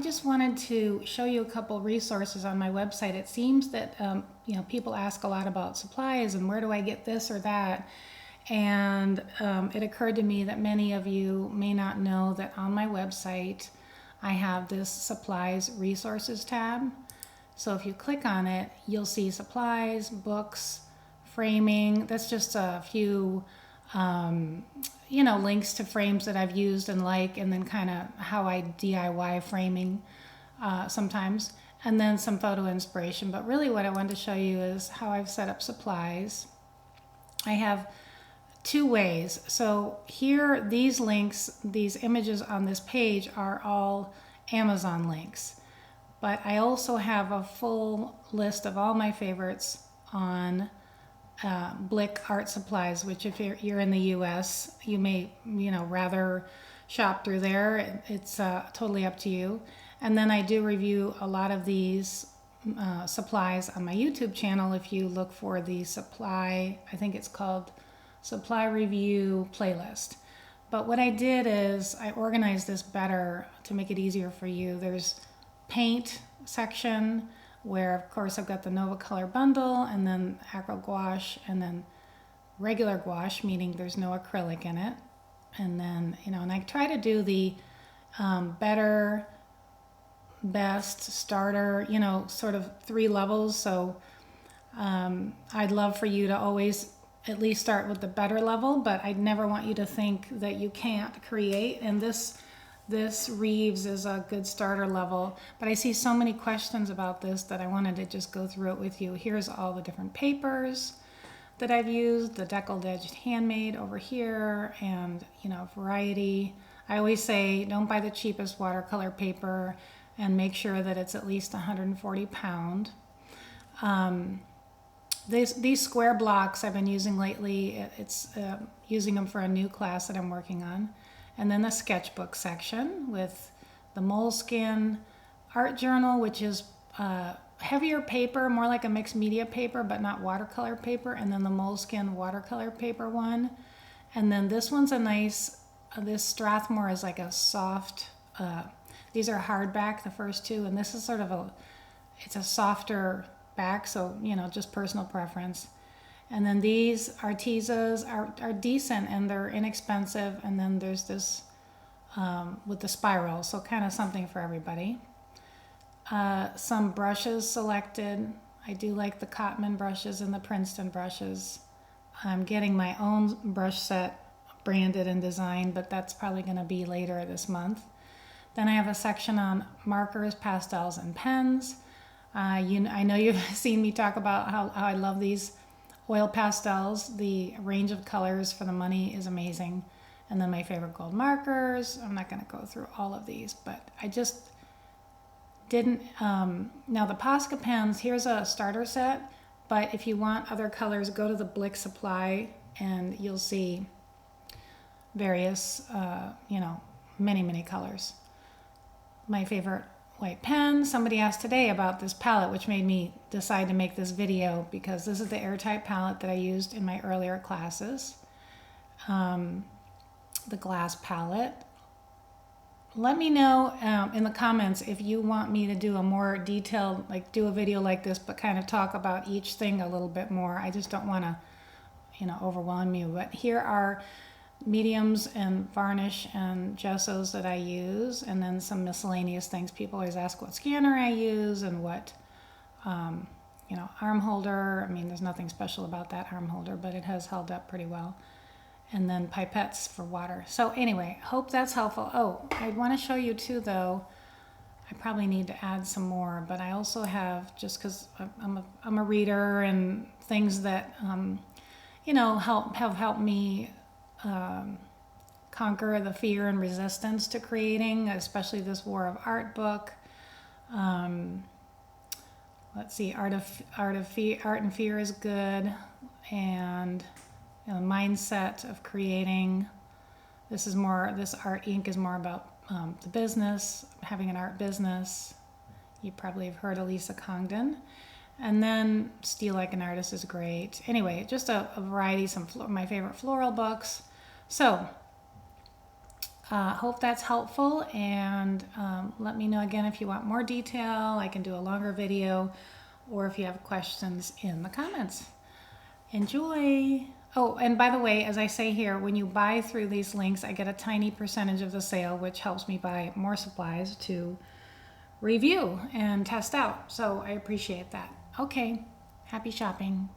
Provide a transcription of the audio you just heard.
I just wanted to show you a couple resources on my website. It seems that people ask a lot about supplies and where do I get this or that, and it occurred to me that many of you may not know that on my website I have this supplies resources tab. So if you click on it, you'll see supplies, books, framing. That's just a few links to frames that I've used and and then kind of how I DIY framing sometimes, and then some photo inspiration. But really what I wanted to show you is how I've set up supplies. I have two ways. So here, these links, these images on this page are all Amazon links. But I also have a full list of all my favorites on Blick Art Supplies, which if you're in the US, you may rather shop through there. It's totally up to you. And then I do review a lot of these supplies on my YouTube channel. If you look for the supply, I think it's called Supply Review Playlist. But what I did is I organized this better to make it easier for you. There's paint section, where of course I've got the Nova Color bundle, and then acrylic gouache, and then regular gouache, meaning there's no acrylic in it. And then, and I try to do the better, best, starter, sort of 3 levels. So I'd love for you to always at least start with the better level, but I'd never want you to think that you can't create. And this Reeves is a good starter level, but I see so many questions about this that I wanted to just go through it with you. Here's all the different papers that I've used, the deckled edged handmade over here, and variety. I always say don't buy the cheapest watercolor paper and make sure that it's at least 140 pound. These square blocks I've been using lately. It's using them for a new class that I'm working on. And then the sketchbook section with the Moleskin art journal, which is heavier paper, more like a mixed media paper, but not watercolor paper. And then the Moleskin watercolor paper one. And then this one's a nice, this Strathmore is like a soft, these are hardback, the first two. And this is sort of it's a softer back, so, just personal preference. And then these Artesas are decent and they're inexpensive. And then there's this with the spiral, so kind of something for everybody. Some brushes selected. I do like the Cotman brushes and the Princeton brushes. I'm getting my own brush set branded and designed, but that's probably going to be later this month. Then I have a section on markers, pastels, and pens. I know you've seen me talk about how I love these oil pastels. The range of colors for the money is amazing. And then my favorite gold markers. I'm not going to go through all of these, but I just didn't. Now the Posca pens, here's a starter set, but if you want other colors, go to the Blick Supply and you'll see various, many colors. My favorite white pen. Somebody asked today about this palette, which made me decide to make this video because this is the airtight palette that I used in my earlier classes. The glass palette. Let me know in the comments if you want me to do a more detailed, do a video like this, but kind of talk about each thing a little bit more. I just don't want to, overwhelm you. But here are mediums and varnish and gessos that I use, and then some miscellaneous things. People always ask what scanner I use and what, arm holder. I mean, there's nothing special about that arm holder, but it has held up pretty well. And then pipettes for water. So anyway, hope that's helpful. Oh, I want to show you too, though. I probably need to add some more, but I also have, just because I'm a reader, and things that, have helped me conquer the fear and resistance to creating, especially this War of Art book. Let's see, Art and Fear is good, and mindset of creating. This art ink is more about the business, having an art business. You probably have heard of Lisa Congdon. And then Steal Like an Artist is great. Anyway, just a variety, my favorite floral books. So Hope that's helpful, and let me know again if you want more detail. I can do a longer video, or if you have questions in the comments. Enjoy! Oh, and by the way, as I say here, when you buy through these links, I get a tiny percentage of the sale, which helps me buy more supplies to review and test out. So I appreciate that. Okay, happy shopping.